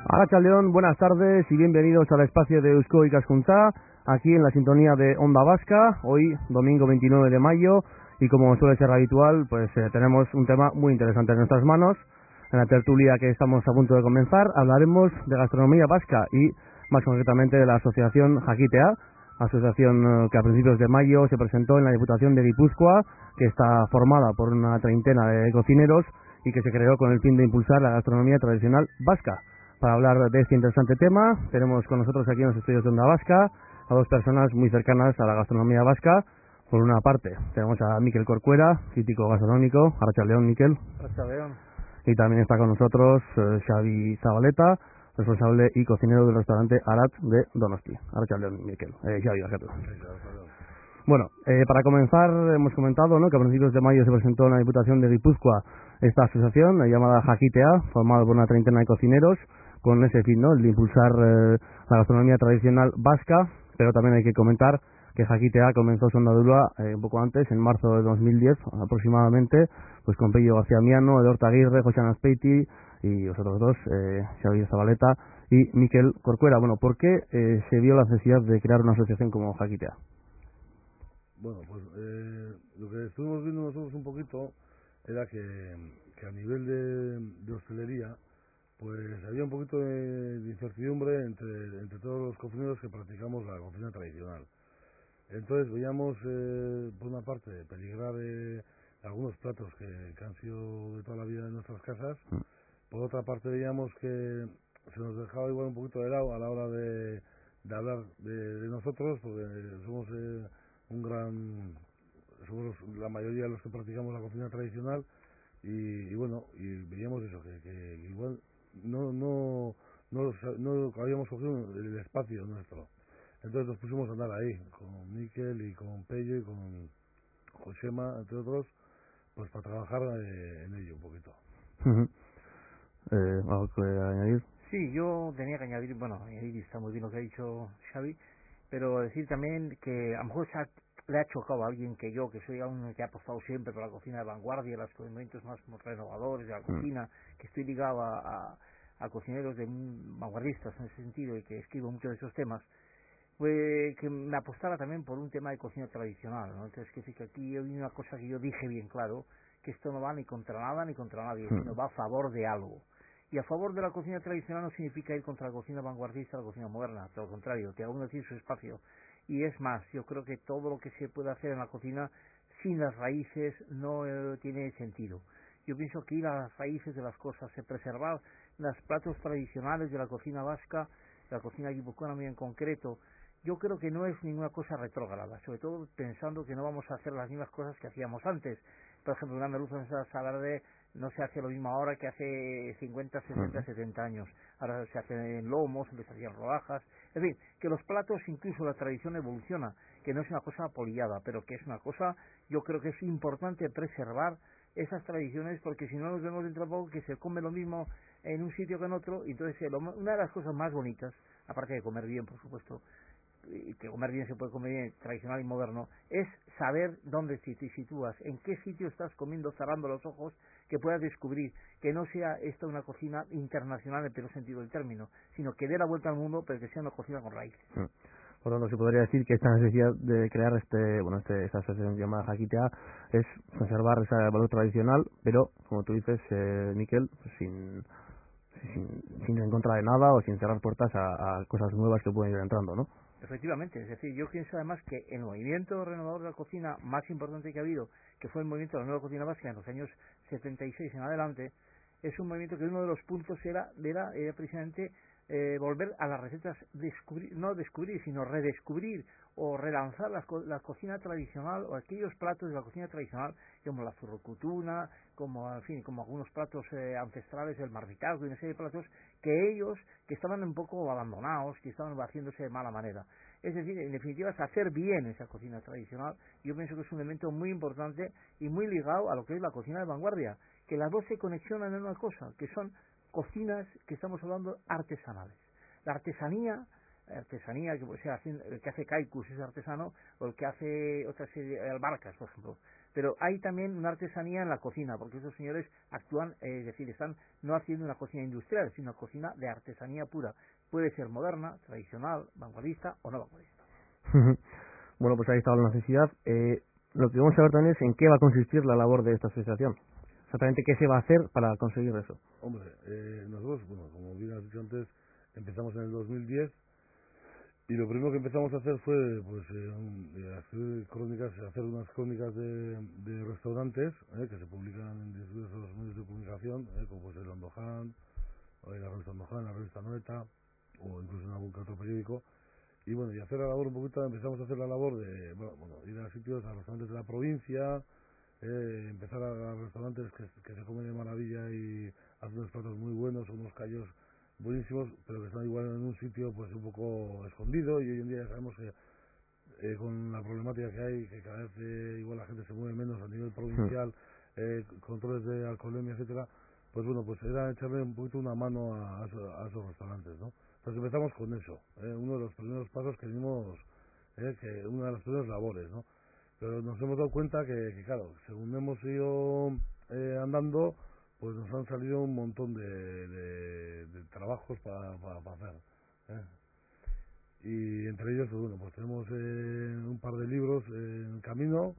Arratsaldeon, buenas tardes y bienvenidos al espacio de Eusko Ikaskuntza, aquí en la sintonía de Onda Vasca, hoy domingo 29 de mayo, y como suele ser habitual, pues tenemos un tema muy interesante en nuestras manos. En la tertulia que estamos a punto de comenzar hablaremos de gastronomía vasca y más concretamente de la asociación Jakitea, asociación que a principios de mayo se presentó en la Diputación de Guipúzcoa, que está formada por una treintena de cocineros y que se creó con el fin de impulsar la gastronomía tradicional vasca. Para hablar de este interesante tema, tenemos con nosotros aquí en los estudios de Onda Vasca a dos personas muy cercanas a la gastronomía vasca. Por una parte, tenemos a Mikel Corcuera, crítico gastronómico. Arratsaldeon, Mikel. Arratsaldeon. Y también está con nosotros Xavi Zabaleta, responsable y cocinero del restaurante Arat de Donosti. Arratsaldeon, Mikel. Xavi, bajatu. Bueno, para comenzar, hemos comentado, ¿no?, que a principios de mayo se presentó en la Diputación de Guipúzcoa esta asociación llamada Jakitea, formada por una treintena de cocineros, con ese fin, ¿no?, el de impulsar la gastronomía tradicional vasca, pero también hay que comentar que Jakitea comenzó su andadura un poco antes, en marzo de 2010 aproximadamente, pues con Pello García Miano, Eduardo Aguirre, José Anaspeiti y vosotros dos, Xavier Zabaleta y Mikel Corcuera. Bueno, ¿por qué se vio la necesidad de crear una asociación como Jakitea? Bueno, pues lo que estuvimos viendo nosotros un poquito era que a nivel de hostelería, pues había un poquito de incertidumbre entre todos los cocineros que practicamos la cocina tradicional. Entonces veíamos, por una parte, peligrar algunos platos que han sido de toda la vida en nuestras casas. Por otra parte, veíamos que se nos dejaba igual un poquito de lado a la hora de hablar de nosotros, porque somos somos la mayoría de los que practicamos la cocina tradicional y bueno, y veíamos eso, que igual no habíamos cogido el espacio nuestro. Entonces nos pusimos a andar ahí, con Mikel y con Pello y con Josema, entre otros, pues para trabajar en ello un poquito. ¿Algo que añadir? Sí, yo tenía que añadir, añadir está muy bien lo que ha dicho Xavi, pero decir también que a lo mejor le ha chocado a alguien que soy alguien que ha apostado siempre por la cocina de vanguardia, los condimentos más renovadores de la cocina, que estoy ligado a cocineros vanguardistas en ese sentido y que escribo muchos de esos temas, pues que me apostara también por un tema de cocina tradicional, ¿no? Entonces, que aquí hay una cosa que yo dije bien claro, que esto no va ni contra nada ni contra nadie, sino va a favor de algo. Y a favor de la cocina tradicional no significa ir contra la cocina vanguardista, la cocina moderna, todo lo contrario, que aún tiene su espacio. Y es más, yo creo que todo lo que se puede hacer en la cocina sin las raíces no tiene sentido. Yo pienso que ir a las raíces de las cosas, preservar los platos tradicionales de la cocina vasca, la cocina guipuzcoana en concreto, yo creo que no es ninguna cosa retrógrada, sobre todo pensando que no vamos a hacer las mismas cosas que hacíamos antes. Por ejemplo, una merluza en salsa verde no se hace lo mismo ahora que hace 50, 60, 70 años. Ahora se hace en lomos, se hacían rodajas. En fin, que los platos, incluso la tradición evoluciona, que no es una cosa apolillada, pero que es una cosa, yo creo que es importante preservar esas tradiciones, porque si no nos vemos dentro de poco que se come lo mismo en un sitio que en otro. Y entonces una de las cosas más bonitas, aparte de comer bien, por supuesto, y que comer bien se puede comer bien, tradicional y moderno, es saber dónde te sitúas, en qué sitio estás comiendo, cerrando los ojos, que puedas descubrir que no sea esta una cocina internacional en el peor sentido del término, sino que dé la vuelta al mundo, pero que sea una cocina con raíces. Por lo tanto, se podría decir que esta necesidad de crear esta asociación llamada Jakitea es conservar ese valor tradicional, pero, como tú dices, Mikel, sin ir en contra de nada o sin cerrar puertas a cosas nuevas que pueden ir entrando, ¿no? Efectivamente, es decir, yo pienso además que el movimiento renovador de la cocina más importante que ha habido, que fue el movimiento de la nueva cocina vasca en los años 76 en adelante, es un movimiento que uno de los puntos era precisamente volver a las recetas, no descubrir, sino redescubrir o relanzar la cocina tradicional o aquellos platos de la cocina tradicional como la zurrucutuna, como algunos platos ancestrales, el marmitazgo y una serie de platos que estaban un poco abandonados, que estaban haciéndose de mala manera. Es decir, en definitiva, es hacer bien esa cocina tradicional. Yo pienso que es un elemento muy importante y muy ligado a lo que es la cocina de vanguardia, que las dos se conexionan en una cosa, que son cocinas que estamos hablando artesanales. La artesanía que el que hace kaikus es artesano, o el que hace otra serie de albarcas, por ejemplo, pero hay también una artesanía en la cocina, porque esos señores actúan, es decir, están no haciendo una cocina industrial, sino una cocina de artesanía pura. Puede ser moderna, tradicional, vanguardista o no vanguardista. Bueno, pues ahí está la necesidad. Lo que vamos a ver también es en qué va a consistir la labor de esta asociación. Exactamente qué se va a hacer para conseguir eso. Hombre, nosotros, bueno, como bien has dicho antes, empezamos en el 2010 y lo primero que empezamos a hacer fue pues hacer crónicas, hacer unas crónicas de restaurantes que se publican en diversos medios de comunicación, como pues el Andoján, o la revista Andoján, la revista Noeta, o incluso en algún que otro periódico. Y bueno, y hacer la labor un poquito, empezamos a hacer la labor de, bueno, ir a sitios, a restaurantes de la provincia, empezar a restaurantes que se comen de maravilla y hacen unos platos muy buenos, unos callos buenísimos, pero que están igual en un sitio pues un poco escondido, y hoy en día ya sabemos que con la problemática que hay, que cada vez igual la gente se mueve menos a nivel provincial, controles de alcoholemia, etcétera, pues bueno, pues era echarle un poquito una mano a esos restaurantes, ¿no? Entonces empezamos con eso, uno de los primeros pasos que dimos, que una de las primeras labores, ¿no? Pero nos hemos dado cuenta que claro, según hemos ido andando, pues nos han salido un montón de trabajos para hacer, ¿eh? Y entre ellos, pues bueno, pues tenemos un par de libros en camino,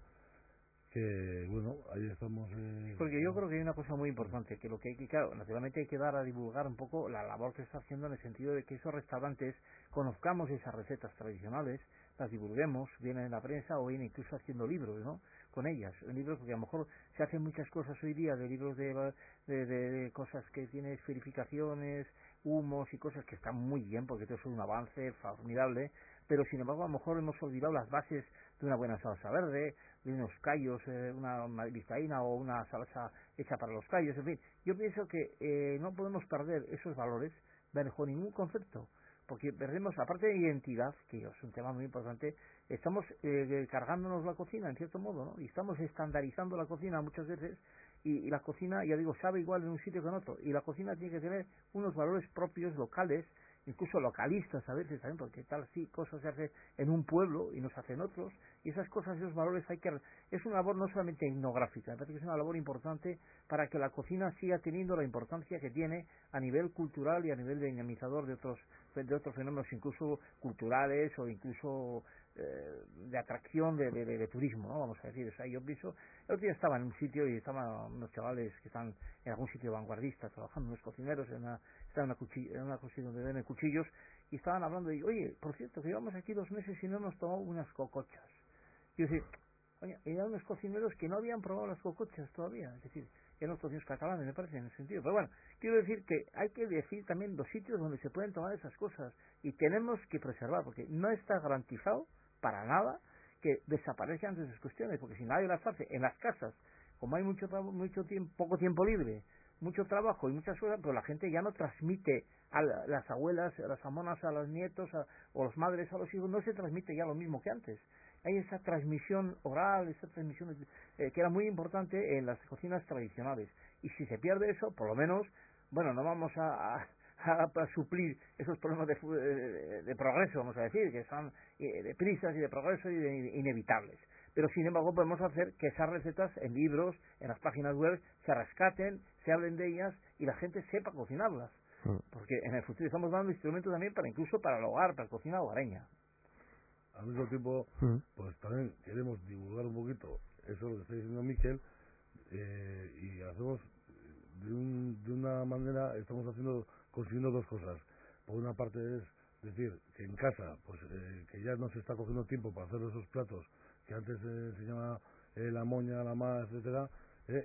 que bueno, ahí estamos. Porque yo creo que hay una cosa muy importante, que lo que hay que, claro, naturalmente hay que dar a divulgar un poco la labor que está haciendo, en el sentido de que esos restaurantes conozcamos esas recetas tradicionales, las divulguemos, bien en la prensa o bien incluso haciendo libros, ¿no? Con ellas, libros, porque a lo mejor se hacen muchas cosas hoy día, de libros de cosas que tienes verificaciones, humos y cosas que están muy bien, porque eso es un avance formidable, pero sin embargo a lo mejor hemos olvidado las bases de una buena salsa verde, de unos callos, una vizcaína o una salsa hecha para los callos, en fin. Yo pienso que no podemos perder esos valores bajo ningún concepto, porque perdemos, aparte de identidad, que es un tema muy importante, estamos cargándonos la cocina en cierto modo, ¿no? Y estamos estandarizando la cocina muchas veces, y la cocina, ya digo, sabe igual en un sitio que en otro, y la cocina tiene que tener unos valores propios, locales, incluso localistas a veces también, porque tal sí cosas se hace en un pueblo y no se hace en otros, y esas cosas, esos valores hay que, es una labor no solamente etnográfica, me parece que es una labor importante para que la cocina siga teniendo la importancia que tiene a nivel cultural y a nivel de dinamizador de otros fenómenos, incluso culturales o incluso de atracción de turismo, ¿no? Vamos a decir. O sea, yo pienso, el otro día estaba en un sitio y estaban unos chavales que están en algún sitio vanguardista trabajando, unos cocineros, estaban en una cocina donde venden cuchillos, y estaban hablando y, oye, por cierto, que llevamos aquí 2 meses y no hemos tomado unas cocochas. Y yo decía, oye, eran unos cocineros que no habían probado las cocochas todavía, es decir, eran los cocineros catalanes, me parece, en ese sentido. Pero bueno, quiero decir que hay que decir también los sitios donde se pueden tomar esas cosas, y tenemos que preservar, porque no está garantizado para nada que desaparezcan de esas cuestiones, porque si nadie las hace en las casas, como hay mucho tiempo, poco tiempo libre, mucho trabajo y muchas cosas, pero la gente ya no transmite a las abuelas, a las amonas, a los nietos, o las madres a los hijos, no se transmite ya lo mismo que antes. Hay esa transmisión oral, esa transmisión que era muy importante en las cocinas tradicionales, y si se pierde eso, por lo menos, bueno, no vamos a suplir esos problemas de progreso, vamos a decir, que son de prisas y de progreso y de inevitables. Pero sin embargo podemos hacer que esas recetas en libros, en las páginas web, se rescaten, se hablen de ellas y la gente sepa cocinarlas. Porque en el futuro estamos dando instrumentos también para, incluso para el hogar, para la cocina hogareña. Al mismo tiempo, pues también queremos divulgar un poquito eso lo que está diciendo Miquel, y hacemos de una manera, estamos consiguiendo 2 cosas. Por una parte es decir que en casa, pues que ya no se está cogiendo tiempo para hacer esos platos que antes se llama la moña, la más, etcétera,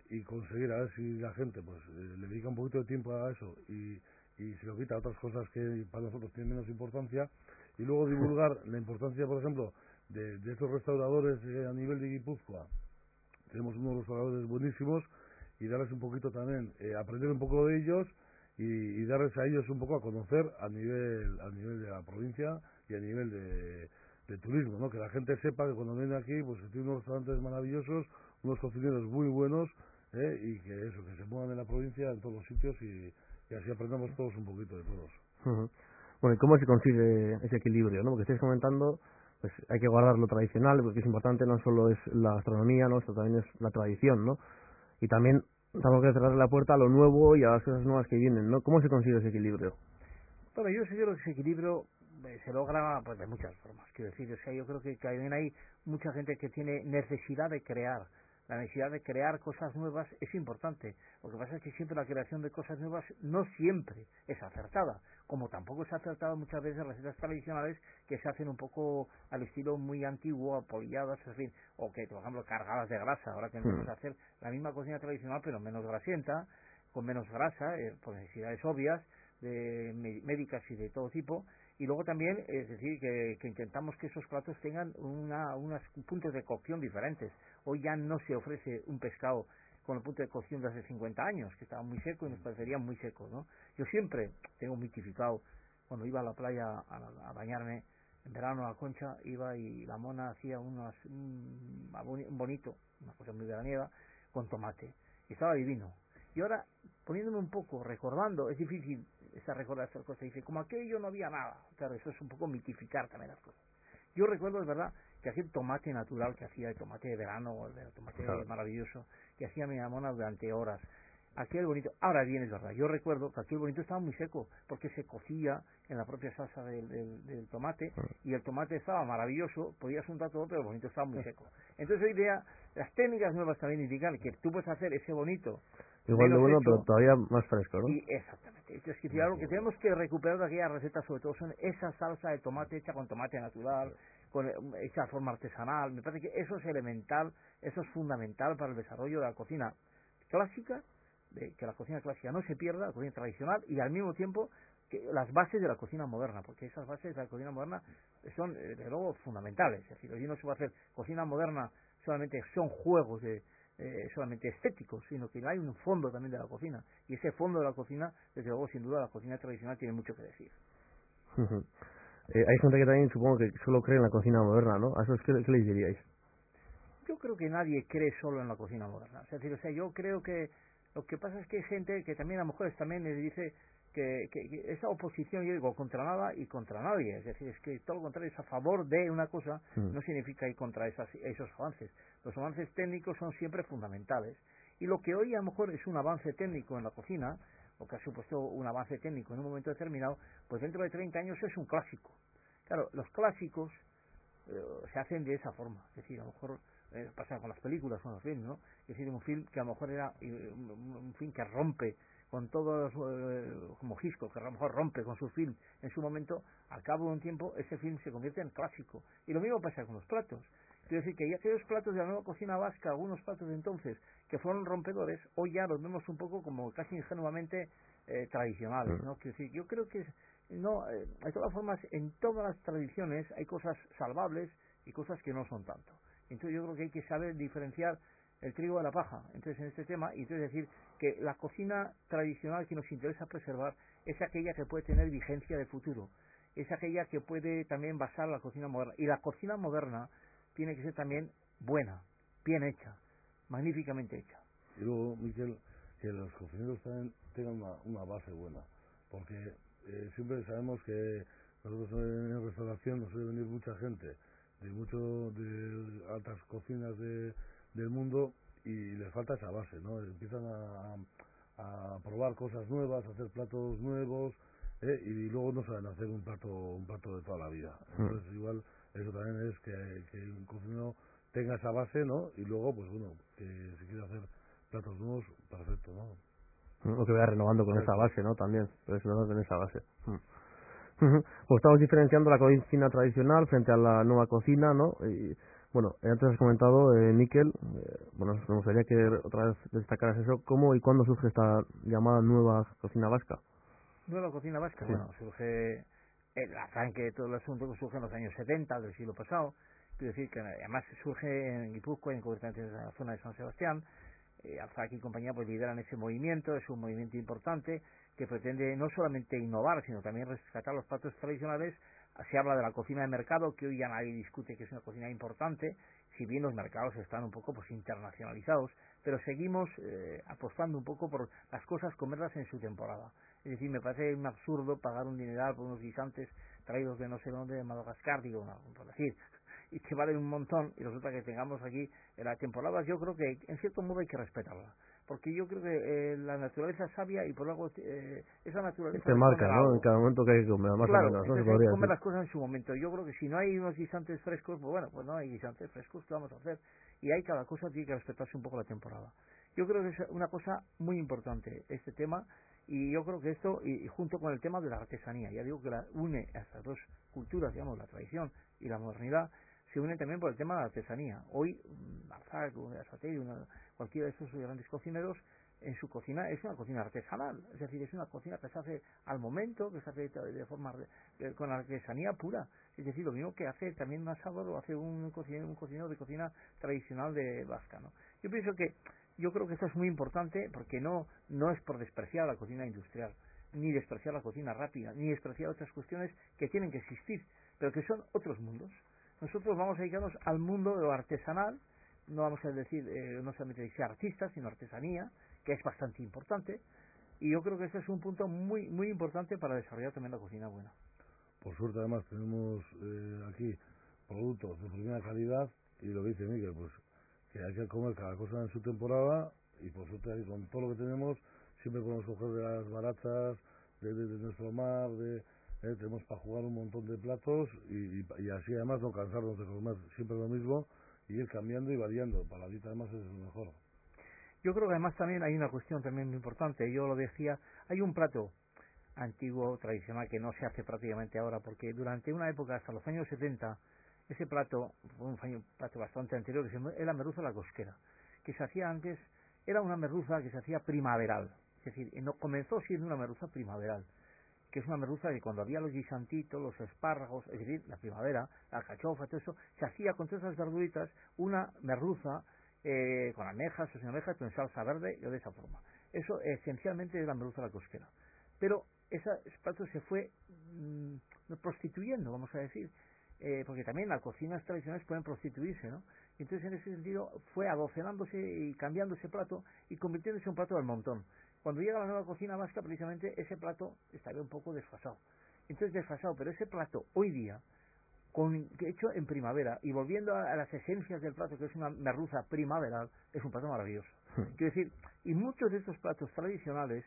y conseguir a ver si la gente pues le dedica un poquito de tiempo a eso y se lo quita a otras cosas que para nosotros tienen menos importancia, y luego divulgar la importancia, por ejemplo, de estos restauradores a nivel de Guipúzcoa. Tenemos unos restauradores buenísimos, y darles un poquito también, aprender un poco de ellos y darles a ellos un poco a conocer a nivel de la provincia y a nivel de turismo, ¿no? Que la gente sepa que cuando viene aquí pues tiene unos restaurantes maravillosos, unos cocineros muy buenos, y que eso, que se muevan en la provincia en todos los sitios, y así aprendamos todos un poquito de todos. Bueno, ¿y cómo se consigue ese equilibrio, no? Porque estáis comentando pues hay que guardar lo tradicional, porque es importante, no solo es la gastronomía, ¿no? Esto también es la tradición, ¿no? Y también tenemos que cerrar la puerta a lo nuevo y a las cosas nuevas que vienen, ¿no? ¿Cómo se consigue ese equilibrio? Bueno, yo creo que ese equilibrio se logra pues de muchas formas. Quiero decir, o sea, yo creo que también hay mucha gente que tiene necesidad de crear. La necesidad de crear cosas nuevas es importante. Lo que pasa es que siempre la creación de cosas nuevas no siempre es acertada. Como tampoco es acertada muchas veces recetas tradicionales que se hacen un poco al estilo muy antiguo, apoyadas, en fin, o que, por ejemplo, cargadas de grasa. Ahora tendremos que hacer la misma cocina tradicional, pero menos grasienta, con menos grasa, por necesidades obvias, médicas y de todo tipo, y luego también es decir que intentamos que esos platos tengan unos puntos de cocción diferentes. Hoy ya no se ofrece un pescado con el punto de cocción de hace 50 años, que estaba muy seco y nos parecería muy seco, ¿no? Yo siempre tengo mitificado, cuando iba a la playa a bañarme en verano a Concha, iba y la mona hacía un bonito, una cosa muy veraniega, con tomate, y estaba divino. Y ahora, poniéndome un poco, recordando, es difícil recordar estas cosas, dice, como aquello no había nada. Claro, eso es un poco mitificar también las cosas. Yo recuerdo, es verdad, que aquel tomate natural que hacía, el tomate de verano, el tomate maravilloso, que hacía mi mamona durante horas, aquel bonito, ahora bien es verdad, yo recuerdo que aquel bonito estaba muy seco, porque se cocía en la propia salsa del tomate, y el tomate estaba maravilloso, podías untar todo, pero el bonito estaba muy seco. Entonces hoy día, las técnicas nuevas también indican que tú puedes hacer ese bonito, igual de bueno, hecho, pero todavía más fresco, ¿no? Y exactamente. Entonces, que lo que tenemos que recuperar de aquellas recetas, sobre todo, son esa salsa de tomate hecha con tomate natural, hecha de forma artesanal. Me parece que eso es elemental, eso es fundamental para el desarrollo de la cocina clásica, de que la cocina clásica no se pierda, la cocina tradicional, y al mismo tiempo que las bases de la cocina moderna, porque esas bases de la cocina moderna son, de luego, fundamentales. Es decir, hoy no se va a hacer cocina moderna solamente son juegos solamente estéticos, sino que hay un fondo también de la cocina, y ese fondo de la cocina, desde luego, sin duda, la cocina tradicional tiene mucho que decir. Hay gente que también supongo que solo cree en la cocina moderna, ¿no? ¿A esos qué les diríais? Yo creo que nadie cree solo en la cocina moderna. Es decir, o sea, yo creo que lo que pasa es que hay gente que también a lo mejor también les dice que esa oposición, yo digo, contra nada y contra nadie. Es decir, es que todo lo contrario, es a favor de una cosa, no significa ir contra esos avances. Los avances técnicos son siempre fundamentales. Y lo que hoy a lo mejor es un avance técnico en la cocina, o que ha supuesto un avance técnico en un momento determinado, pues dentro de 30 años es un clásico. Claro, los clásicos se hacen de esa forma. Es decir, a lo mejor pasa con las películas, con los films, ¿no? Es decir, un film que a lo mejor era un film que rompe con todos, como Hitchcock, que a lo mejor rompe con su film en su momento, al cabo de un tiempo ese film se convierte en clásico. Y lo mismo pasa con los platos. Quiero decir que ya aquellos platos de la nueva cocina vasca, algunos platos de entonces, que fueron rompedores, hoy ya los vemos un poco como casi ingenuamente tradicionales, ¿no? Quiero decir, yo creo que no, de todas formas, en todas las tradiciones hay cosas salvables y cosas que no son tanto. Entonces yo creo que hay que saber diferenciar el trigo de la paja, entonces en este tema, y entonces decir que la cocina tradicional que nos interesa preservar es aquella que puede tener vigencia de futuro, es aquella que puede también basar la cocina moderna, y la cocina moderna tiene que ser también buena, bien hecha, magníficamente hecha. Y luego, Miquel, que los cocineros también tengan una base buena, porque siempre sabemos que nosotros en restauración nos suele venir mucha gente de altas cocinas del mundo y les falta esa base, ¿no? Empiezan a probar cosas nuevas, a hacer platos nuevos, y luego no saben hacer un plato de toda la vida. Entonces igual eso también es que un cocinero tenga esa base, ¿no? Y luego, pues bueno, que si quiere hacer platos nuevos, perfecto, ¿no? O que vaya renovando con esa base, ¿no? También, pero es verdad, con esa base. Pues estamos diferenciando la cocina tradicional frente a la nueva cocina, ¿no? Y bueno, antes has comentado, Miquel, bueno, me gustaría que otra vez destacaras eso, ¿cómo y cuándo surge esta llamada nueva cocina vasca? Nueva cocina vasca, Sí. bueno, surge el arranque de todo el asunto que surge en los años 70 del siglo pasado. Quiero decir que además surge en Guipúzcoa, en concretamente en la zona de San Sebastián. Alzaki y compañía pues lideran ese movimiento, es un movimiento importante que pretende no solamente innovar, sino también rescatar los platos tradicionales. Se habla de la cocina de mercado, que hoy ya nadie discute que es una cocina importante, si bien los mercados están un poco pues internacionalizados, pero seguimos apostando un poco por las cosas, comerlas en su temporada. Es decir, me parece un absurdo pagar un dineral por unos guisantes traídos de no sé dónde, de Madagascar, digo, no, por decir, y que valen un montón, y resulta que tengamos aquí la temporada, yo creo que en cierto modo hay que respetarla, porque yo creo que la naturaleza es sabia y por algo esa naturaleza Se marca, responde a ¿no? En algo. cada momento que hay que comer, más o Claro, menos, ¿no? Se entonces hay que podría comer decir. las cosas en su momento. Yo creo que si no hay unos guisantes frescos, pues bueno, pues no hay guisantes frescos, ¿qué vamos a hacer? Y hay cada cosa, tiene que respetarse un poco la temporada. Yo creo que es una cosa muy importante este tema, y yo creo que esto, y junto con el tema de la artesanía, ya digo que la une a estas dos culturas, digamos, la tradición y la modernidad, se une también por el tema de la artesanía. Hoy, Balzac, Satie, cualquiera de estos grandes cocineros, en su cocina es una cocina artesanal, es decir, es una cocina que se hace al momento, que se hace de forma con artesanía pura, es decir, lo mismo que hace también un asador o hace un cocinero de cocina tradicional de vasca, ¿no? Yo creo que esto es muy importante porque no es por despreciar la cocina industrial, ni despreciar la cocina rápida, ni despreciar otras cuestiones que tienen que existir, pero que son otros mundos. Nosotros vamos a dedicarnos al mundo de lo artesanal, no vamos a decir, no solamente decir artistas, sino artesanía, que es bastante importante, y yo creo que este es un punto muy muy importante para desarrollar también la cocina buena. Por suerte, además, tenemos aquí productos de primera calidad, y lo que dice Miguel, pues que hay que comer cada cosa en su temporada, y por suerte, ahí, con todo lo que tenemos, siempre podemos coger de las baratas, de nuestro mar, tenemos para jugar un montón de platos, y así además no cansarnos de comer siempre lo mismo, y ir cambiando y variando. Para la dieta además es lo mejor. Yo creo que además también hay una cuestión también muy importante, yo lo decía, hay un plato antiguo, tradicional, que no se hace prácticamente ahora, porque durante una época, hasta los años 70, ese plato, fue un plato bastante anterior, era la merluza a la cosquera, que se hacía antes, era una merluza que se hacía primaveral, es decir, no comenzó siendo una merluza primaveral, que es una merluza que cuando había los guisantitos, los espárragos, es decir, la primavera, la alcachofa, todo eso, se hacía con todas esas verduritas una merluza con almejas o sin almejas, con salsa verde y de esa forma. Eso esencialmente es la merluza a la cosquera. Pero ese plato se fue prostituyendo, vamos a decir, porque también las cocinas tradicionales pueden prostituirse, ¿no? Y entonces en ese sentido fue adocenándose y cambiando ese plato y convirtiéndose en un plato del montón. Cuando llega la nueva cocina vasca, precisamente ese plato estaría un poco desfasado. Entonces desfasado, pero ese plato hoy día, hecho en primavera y volviendo a las esencias del plato, que es una merluza primaveral, es un plato maravilloso. Quiero decir, y muchos de estos platos tradicionales,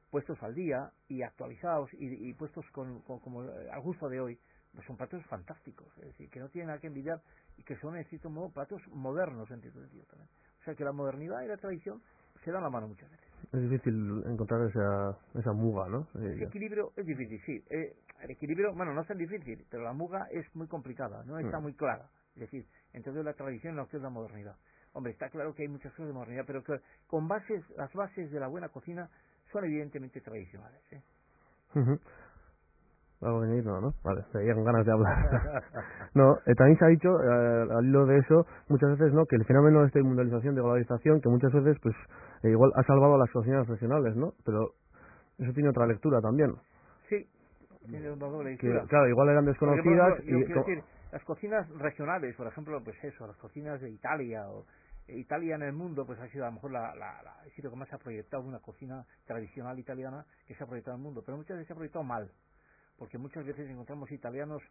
puestos al día y actualizados y puestos como al gusto de hoy, pues son platos fantásticos, es decir, que no tienen nada que envidiar y que son en cierto modo platos modernos en cierto sentido también. O sea que la modernidad y la tradición se dan la mano muchas veces. Es difícil encontrar esa muga, ¿no? El equilibrio es difícil, sí. El equilibrio, bueno, no es tan difícil, pero la muga es muy complicada, no está muy clara. Es decir, entonces la tradición y lo que es la modernidad. Hombre, está claro que hay muchas cosas de modernidad, pero que las bases de la buena cocina son evidentemente tradicionales. Algo que añadir, no, ¿no? Vale, seguía con ganas de hablar. No, también se ha dicho, al hilo de eso, muchas veces, ¿no? Que el fenómeno de esta mundialización, de globalización, que muchas veces, pues, igual ha salvado a las cocinas regionales, ¿no? Pero eso tiene otra lectura también. Sí, tiene una doble Que, lectura. claro, igual eran desconocidas. Porque, yo quiero decir, las cocinas regionales, por ejemplo, pues eso, las cocinas de Italia o Italia en el mundo, pues ha sido a lo mejor el sitio que más se ha proyectado una cocina tradicional italiana que se ha proyectado en el mundo, pero muchas veces se ha proyectado mal, porque muchas veces encontramos italianos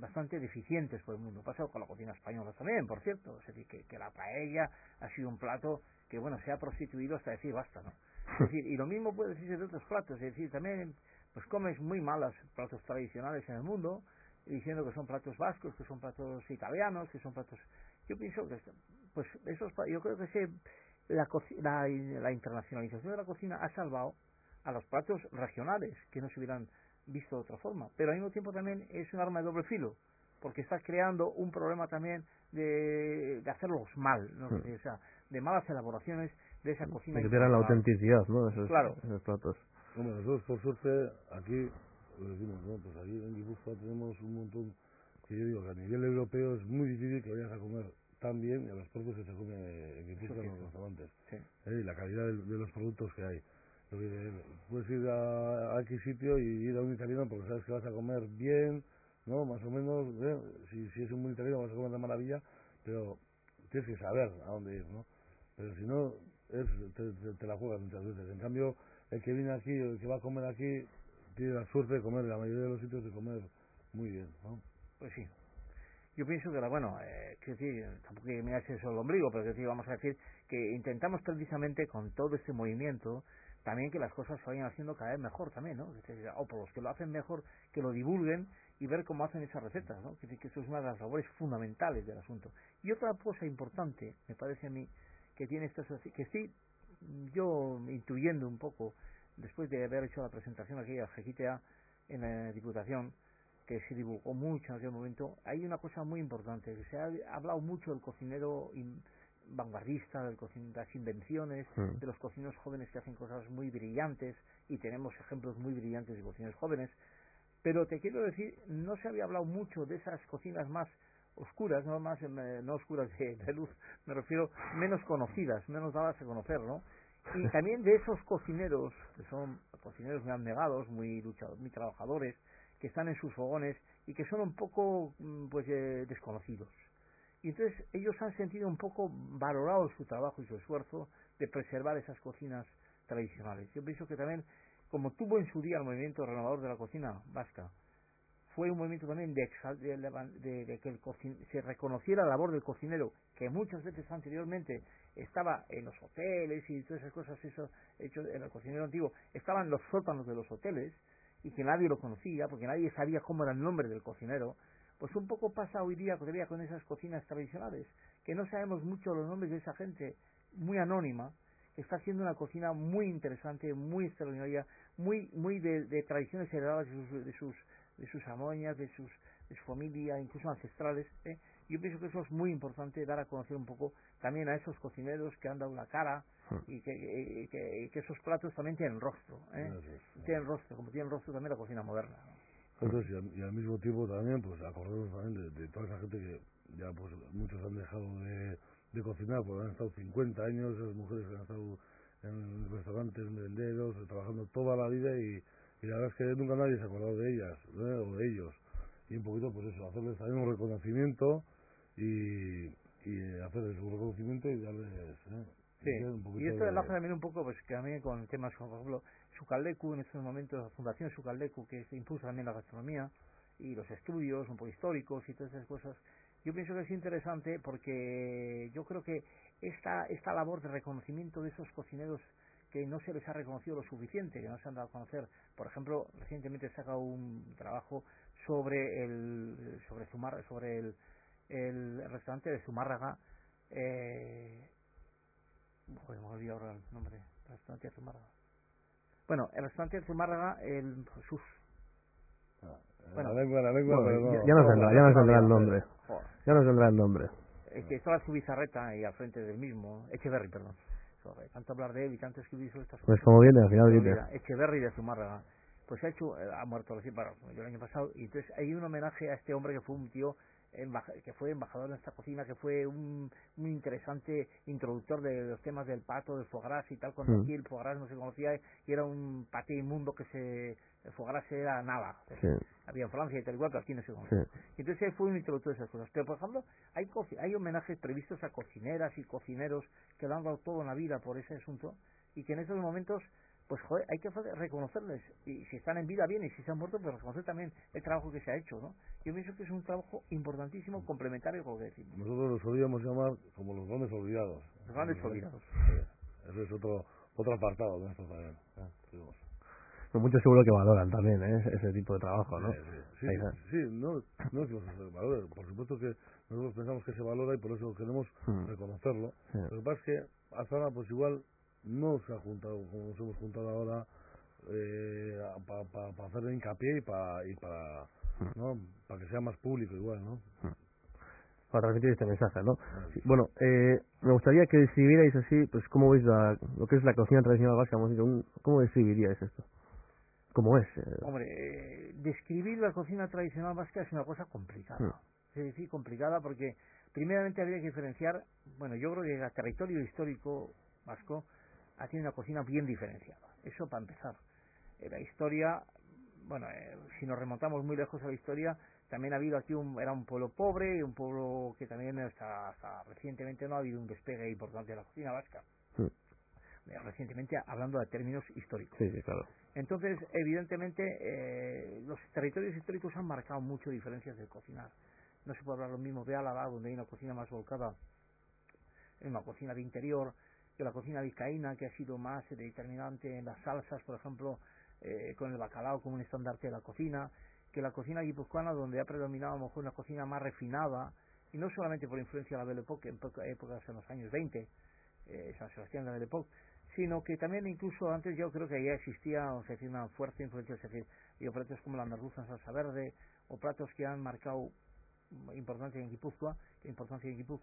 bastante deficientes por el mundo. Pasado con la cocina española también, por cierto, es decir, que la paella ha sido un plato que, bueno, se ha prostituido hasta decir basta, ¿no? Es decir, y lo mismo puede decirse de otros platos, es decir, también pues comes muy malos platos tradicionales en el mundo, diciendo que son platos vascos, que son platos italianos, que son platos... Yo pienso que, pues, yo creo que la internacionalización de la cocina ha salvado a los platos regionales, que no se hubieran visto de otra forma, pero al mismo tiempo también es un arma de doble filo, porque estás creando un problema también de hacerlos mal, ¿no? O sea, de malas elaboraciones de esa cocina que pierdan la autenticidad, ¿no? Claro. Esos platos. Bueno, nosotros por suerte aquí, lo decimos, ¿no? Pues aquí en Guipúzcoa tenemos un montón, que yo digo que a nivel europeo es muy difícil que vayas a comer tan bien a los productos que se come en Guipúzcoa en los restaurantes. Sí. Y la calidad de los productos que hay. Puedes ir a X sitio y ir a un italiano porque sabes que vas a comer bien, ¿no? Más o menos, si es un buen italiano vas a comer de maravilla, pero tienes que saber a dónde ir, ¿no? Pero si no, te la juegas muchas veces. En cambio, el que viene aquí, el que va a comer aquí, tiene la suerte de comer, en la mayoría de los sitios, de comer muy bien, ¿no? Pues sí. Yo pienso que, quiero decir, tampoco que me hace eso el ombligo, pero quiero decir, vamos a decir que intentamos precisamente con todo este movimiento también que las cosas se vayan haciendo cada vez mejor también, ¿no? Es decir, o por los que lo hacen mejor, que lo divulguen y ver cómo hacen esas recetas, ¿no? Que eso es una de las labores fundamentales del asunto. Y otra cosa importante, me parece a mí, que tiene esta sociedad, que estoy yo intuyendo un poco, después de haber hecho la presentación aquí a GQTA en la Diputación, que se divulgó mucho en aquel momento, hay una cosa muy importante, que se ha hablado mucho del cocinero vanguardista, de las invenciones, de los cocineros jóvenes que hacen cosas muy brillantes, y tenemos ejemplos muy brillantes de cocineros jóvenes, pero te quiero decir, no se había hablado mucho de esas cocinas más oscuras, no oscuras de luz, me refiero menos conocidas, menos dadas a conocer, ¿no? Y también de esos cocineros, que son cocineros muy abnegados, muy luchadores, muy trabajadores, que están en sus fogones y que son un poco desconocidos. Y entonces ellos han sentido un poco valorado su trabajo y su esfuerzo de preservar esas cocinas tradicionales. Yo pienso que también, como tuvo en su día el movimiento renovador de la cocina vasca, fue un movimiento también de que se reconociera la labor del cocinero, que muchas veces anteriormente estaba en los hoteles y todas esas cosas, eso hecho en el cocinero antiguo, estaban en los sótanos de los hoteles, y que nadie lo conocía, porque nadie sabía cómo era el nombre del cocinero. Pues un poco pasa hoy día todavía con esas cocinas tradicionales, que no sabemos mucho los nombres de esa gente muy anónima, que está haciendo una cocina muy interesante, muy extraordinaria, muy de tradiciones heredadas de sus amoñas, de su familia, incluso ancestrales. Yo pienso que eso es muy importante, dar a conocer un poco también a esos cocineros que han dado la cara, y que esos platos también tienen rostro, tienen rostro, como tiene rostro también la cocina moderna, ¿no? Entonces, y al mismo tiempo también, pues acordarnos también de toda esa gente que ya pues muchos han dejado de cocinar, porque han estado 50 años, esas mujeres que han estado en restaurantes, merenderos, trabajando toda la vida, y la verdad es que nunca nadie se ha acordado de ellas, o de ellos, y un poquito pues eso, hacerles también un reconocimiento y hacerles un reconocimiento y darles sí, y esto enlaza también un poco, pues que también con temas como, por ejemplo, Sukaldeku, en estos momentos, la Fundación Sukaldeku, que impulsa también la gastronomía y los estudios un poco históricos y todas esas cosas. Yo pienso que es interesante porque yo creo que esta labor de reconocimiento de esos cocineros que no se les ha reconocido lo suficiente, que no se han dado a conocer. Por ejemplo, recientemente he sacado un trabajo sobre el restaurante de Zumárraga, joder, me olvidé ahora el nombre, el restaurante de Zumárraga. Bueno, el restaurante de Zumárraga, el Jesús. Bueno, la lengua, bueno, pero no. Ya nos saldrá el nombre. Joder. Ya nos saldrá el nombre. Que estaba su bizarreta ahí al frente del mismo, Echeverri, perdón. Tanto hablar de él y tanto escribir sobre estas cosas. Pues como viene, al final viene. Echeverri de Zumárraga. Pues ha muerto recién el año pasado, y entonces hay un homenaje a este hombre que fue un tío que fue embajador en esta cocina, que fue un interesante introductor de los temas del pato, del foie gras y tal, cuando aquí el foie gras no se conocía y era un paté inmundo el foie gras era nada. Sí. Había en Francia y tal igual, pero aquí no se conocía. Sí. Entonces él fue un introductor de esas cosas. Pero por ejemplo, hay homenajes previstos a cocineras y cocineros que lo han dado todo en la vida por ese asunto, y que en estos momentos, pues joder, hay que reconocerles, y si están en vida bien, y si se han muerto, pues reconocer también el trabajo que se ha hecho, ¿no? Yo pienso que es un trabajo importantísimo, complementario con lo que decimos. Nosotros los solíamos llamar como los grandes olvidados. Los grandes olvidados. Eso es otro apartado de esto también. Pues muchos seguro que valoran también ese tipo de trabajo, ¿no? Sí, no es que se valore, por supuesto que nosotros pensamos que se valora y por eso queremos reconocerlo. Sí. Lo que pasa es que hasta ahora pues igual no se ha juntado como nos hemos juntado ahora para hacer hincapié y para ¿no? Para que sea más público igual, ¿no? Para transmitir este mensaje, ¿no? Sí. Bueno, me gustaría que describierais así, pues cómo veis lo que es la cocina tradicional vasca, ¿cómo describiríais esto? ¿Cómo es? Hombre, describir la cocina tradicional vasca es una cosa complicada. Es decir, complicada porque primeramente habría que diferenciar, bueno, yo creo que el territorio histórico vasco ha tenido una cocina bien diferenciada. Eso para empezar. La historia, bueno, si nos remontamos muy lejos a la historia, también ha habido aquí era un pueblo pobre, un pueblo que también hasta recientemente no ha habido un despegue importante de la cocina vasca. recientemente hablando de términos históricos. Sí, claro. Entonces, evidentemente, los territorios históricos han marcado mucho diferencias de cocinar. No se puede hablar lo mismo de Álava, donde hay una cocina más volcada en una cocina de interior, que la cocina vizcaína, que ha sido más determinante en las salsas, por ejemplo, con el bacalao como un estandarte de la cocina, que la cocina guipuzcoana, donde ha predominado a lo mejor una cocina más refinada, y no solamente por influencia de la Belle Époque, en épocas en los años 20, San Sebastián de la Belle Époque, sino que también incluso antes yo creo que ya existía, vamos a decir, una fuerte influencia, es decir, platos como la merluza en salsa verde, o platos que han marcado importancia en Guipúzcoa,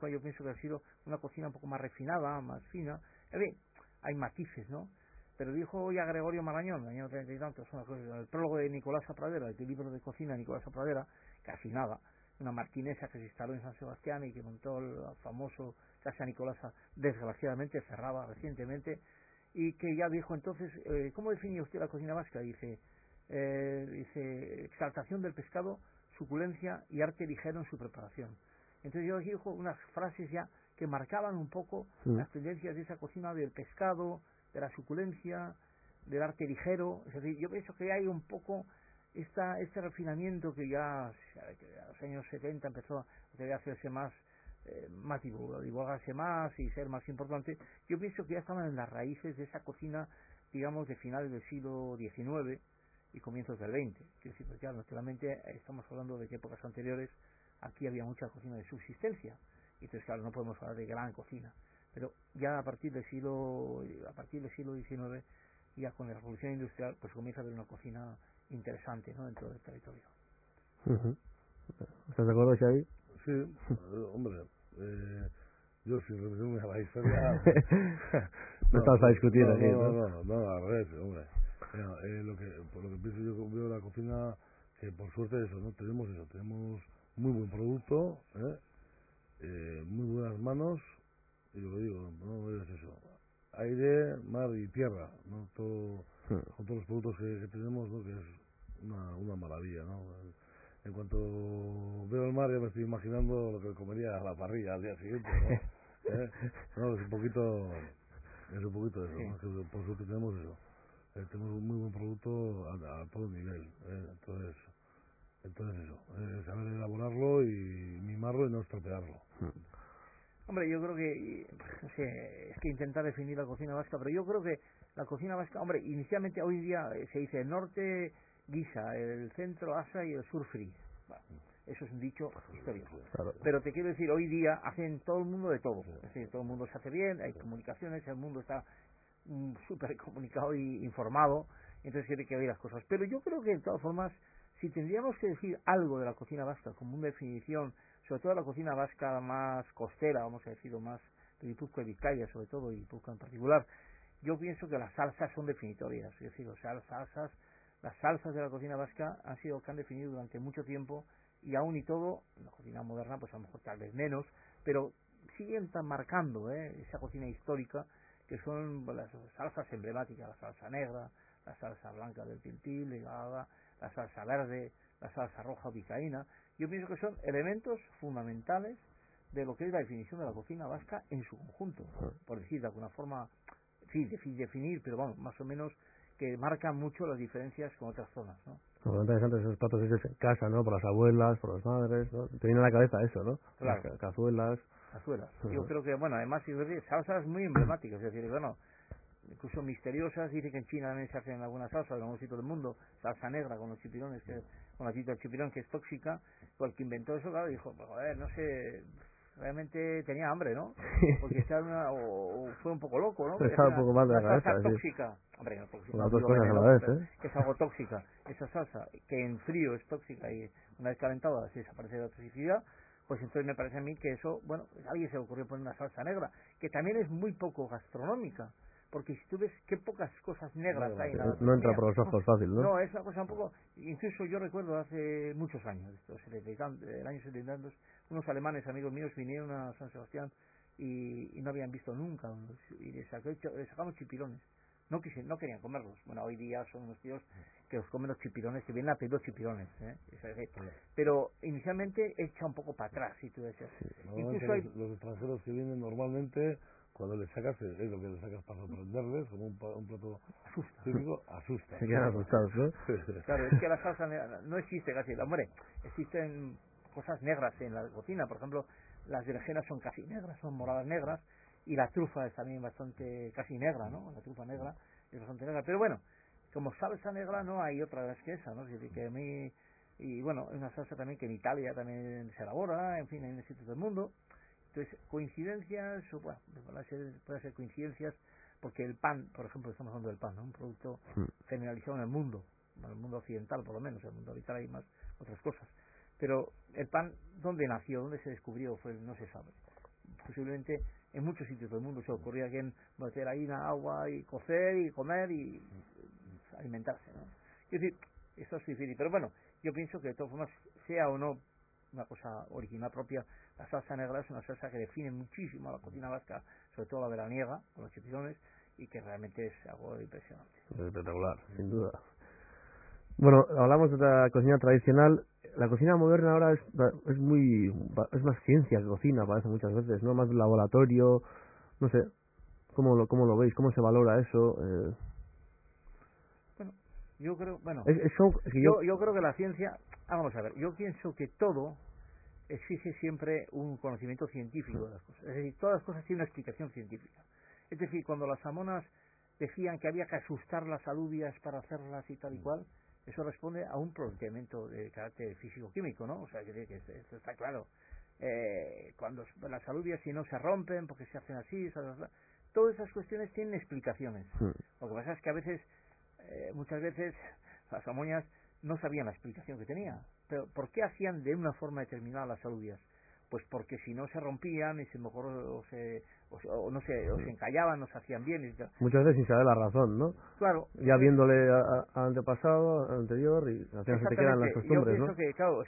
yo pienso que ha sido una cocina un poco más refinada, más fina. En fin, hay matices, ¿no? Pero dijo ya Gregorio Marañón, en el año 30 y tantos, el prólogo de Nicolás Pradera, el libro de cocina de Nicolás Pradera, casi nada, una marquinesa que se instaló en San Sebastián y que montó el famoso Casa Nicolasa, desgraciadamente cerraba recientemente, y que ya dijo entonces, ¿cómo define usted la cocina vasca? Dice, exaltación del pescado, suculencia y arte ligero en su preparación. Entonces yo dijo unas frases ya que marcaban un poco las tendencias de esa cocina del pescado, de la suculencia, del arte ligero. Es decir, yo pienso que hay un poco este refinamiento que ya a los años 70 empezó a hacerse más divulgarse más y ser más importante. Yo pienso que ya estaban en las raíces de esa cocina, digamos, de finales del siglo XIX y comienzos del XX. Quiero decir, pues ya naturalmente estamos hablando de que épocas anteriores aquí había mucha cocina de subsistencia, y entonces claro, no podemos hablar de gran cocina, pero ya a partir del siglo XIX, ya con la revolución industrial, pues comienza a haber una cocina interesante, ¿no?, dentro del territorio. ¿Estás de acuerdo, Xavi? Sí, hombre, yo sin referirme a la historia no estamos a discutir aquí, no, al revés, hombre. Por lo que pienso yo veo la cocina, que por suerte tenemos muy buen producto, muy buenas manos, y lo digo, no es eso, aire, mar y tierra, no todo, con todos los productos que tenemos, ¿no?, que es una maravilla, ¿no? En cuanto veo el mar ya me estoy imaginando lo que comería a la parrilla al día siguiente, ¿no? No, es un poquito eso, sí. ¿No? Que por suerte tenemos eso. Tenemos un muy buen producto a todo nivel, entonces eso, saber elaborarlo y mimarlo y no estropearlo. Hombre, yo creo que, no sé, es que intentar definir la cocina vasca, pero yo creo que la cocina vasca, hombre, inicialmente hoy día se dice el norte guisa, el centro asa y el sur fríe. Bueno, eso es un dicho histórico. Claro. Pero te quiero decir, hoy día hacen todo el mundo de todo. Es decir, todo el mundo se hace bien, hay comunicaciones, el mundo está súper comunicado y informado, entonces tiene que ver las cosas. Pero yo creo que de todas formas, si tendríamos que decir algo de la cocina vasca como una definición, sobre todo la cocina vasca más costera, vamos a decir, más de Guipúzcoa y Vizcaya, sobre todo, y Guipúzcoa en particular, yo pienso que las salsas son definitorias. Es decir, las salsas de la cocina vasca han sido que han definido durante mucho tiempo, y aún y todo, la cocina moderna, pues a lo mejor tal vez menos, pero siguen tan marcando esa cocina histórica, que son las salsas emblemáticas, la salsa negra, la salsa blanca del Tintil, la salsa verde, la salsa roja vizcaína. Yo pienso que son elementos fundamentales de lo que es la definición de la cocina vasca en su conjunto, por decir de alguna forma, sí, definir, pero bueno, más o menos que marcan mucho las diferencias con otras zonas, ¿no? Lo interesante esos platos hechos en casa, ¿no? Por las abuelas, por las madres, ¿no? Te viene a la cabeza eso, ¿no? Claro. Las cazuelas. Yo creo que, bueno, además, salsas muy emblemáticas, es decir, bueno, incluso misteriosas. Dice que en China también se hacen algunas salsas en algún sitio del mundo, salsa negra con los chipirones, con la tinta del chipirón, que es tóxica. Pues el que inventó eso, claro, dijo, pues, joder, no sé, realmente tenía hambre, ¿no? Porque o fue un poco loco, ¿no? Estaba un poco mal de la cabeza, salsa tóxica, hombre, no tóxica, las dos cosas a la vez, que es algo tóxica, esa salsa, que en frío es tóxica y una vez calentada se desaparece la toxicidad. Pues entonces me parece a mí que eso, bueno, a alguien se le ocurrió poner una salsa negra, que también es muy poco gastronómica, porque si tú ves qué pocas cosas negras hay en la gastronomía. No entra por los ojos fácil, ¿no? No, es una cosa un poco, incluso yo recuerdo hace muchos años, el año 70, unos alemanes amigos míos vinieron a San Sebastián y no habían visto nunca, y les sacamos chipirones. No querían comerlos. Bueno, hoy día son unos tíos que los comen los chipirones, que vienen a pedir los chipirones, pero inicialmente echa un poco para atrás, si tú decías. Sí, incluso los extranjeros que vienen normalmente cuando le sacas, es lo que le sacas para sorprenderles, como un plato Asusta. típico, asusta. Se quedan asustados, ¿no? Claro, es que la salsa negra no existe casi. Hombre, existen cosas negras en la cocina. Por ejemplo, las berenjenas son casi negras, son moradas negras. Y la trufa es también bastante casi negra, ¿no? La trufa negra es bastante negra. Pero bueno, como salsa negra no hay otra vez que esa, ¿no? Es decir, que a mí... Y bueno, es una salsa también que en Italia también se elabora, en fin, en sitios del mundo. Entonces, coincidencias, bueno, puede ser coincidencias, porque el pan, por ejemplo, estamos hablando del pan, ¿no? Un producto generalizado en el mundo occidental por lo menos, en el mundo oriental hay más otras cosas. Pero el pan, ¿dónde nació? ¿Dónde se descubrió? No se sabe. Posiblemente en muchos sitios del mundo se ocurría que meter harina, agua y cocer y comer y alimentarse, ¿no? Es decir, esto es difícil, pero bueno, yo pienso que de todas formas, sea o no una cosa original propia, la salsa negra es una salsa que define muchísimo a la cocina vasca, sobre todo la veraniega, con los chipirones, y que realmente es algo impresionante. Espectacular, sin duda. Bueno, hablamos de la cocina tradicional. La cocina moderna ahora es más ciencia que cocina, parece muchas veces, ¿no? Más laboratorio, no sé. ¿Cómo lo veis? ¿Cómo se valora eso? Bueno, yo creo, yo creo que la ciencia, vamos a ver, yo pienso que todo exige siempre un conocimiento científico de las cosas. Es decir, todas las cosas tienen una explicación científica. Es decir, cuando las amonas decían que había que asustar las alubias para hacerlas y tal y cual, eso responde a un planteamiento de carácter físico-químico, ¿no? O sea, que esto está claro. Cuando las alubias, si no se rompen, porque se hacen así, todas esas cuestiones tienen explicaciones. Lo que pasa es que a veces, muchas veces, las amoñas no sabían la explicación que tenía. Pero ¿por qué hacían de una forma determinada las alubias? Pues porque si no se rompían y se mejor o se encallaban, no se hacían bien y tal. Muchas veces sin saber la razón, ¿no? Claro. Ya viéndole al antepasado, al anterior, y al final se te quedan las costumbres, yo pienso ¿no? que, claro,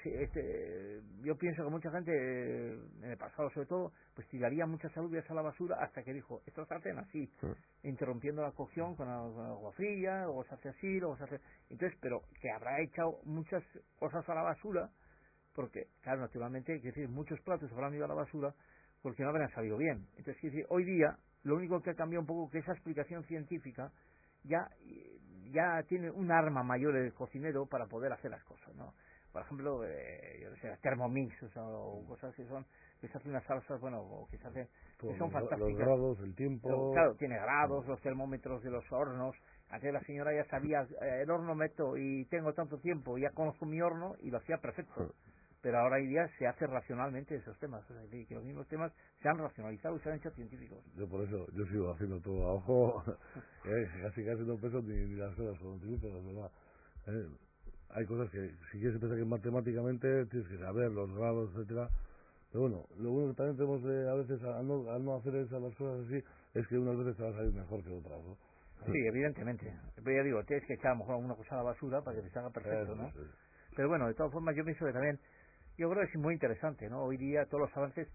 yo pienso que mucha gente, en el pasado sobre todo, pues tiraría muchas alubias a la basura hasta que dijo, esto se hacen así, interrumpiendo la cocción con agua fría, luego se hace así, luego se hace... Entonces, pero que habrá echado muchas cosas a la basura, porque, claro, naturalmente, es decir, muchos platos habrán ido a la basura porque no habrán salido bien. Entonces, es decir, hoy día, lo único que ha cambiado un poco es que esa explicación científica ya tiene un arma mayor el cocinero para poder hacer las cosas, ¿no? Por ejemplo, yo no sé, Thermomix, o cosas que se hacen unas salsas, bueno, o que se hacen, que son fantásticas. Los grados, el tiempo... Pero, claro, tiene grados, los termómetros de los hornos. Antes la señora ya sabía, el horno meto y tengo tanto tiempo, ya conozco mi horno y lo hacía perfecto. Pero ahora hoy día se hace racionalmente esos temas, o sea, que los mismos temas se han racionalizado y se han hecho científicos. Yo por eso, yo sigo haciendo todo a ojo, casi no peso ni las cosas cuando utilizo, la verdad. Hay cosas que, si quieres pensar que matemáticamente tienes que saber los grados, etcétera. Pero bueno, lo bueno que también tenemos a veces, al no hacer esas las cosas así, es que unas veces te va a salir mejor que otras, ¿no? Sí, evidentemente. Pero ya digo, tienes que echar a lo mejor una cosa a la basura para que te salga perfecto, ¿no? Sí. Pero bueno, de todas formas, yo pienso que también, yo creo que es muy interesante, ¿no? Hoy día todos los avances,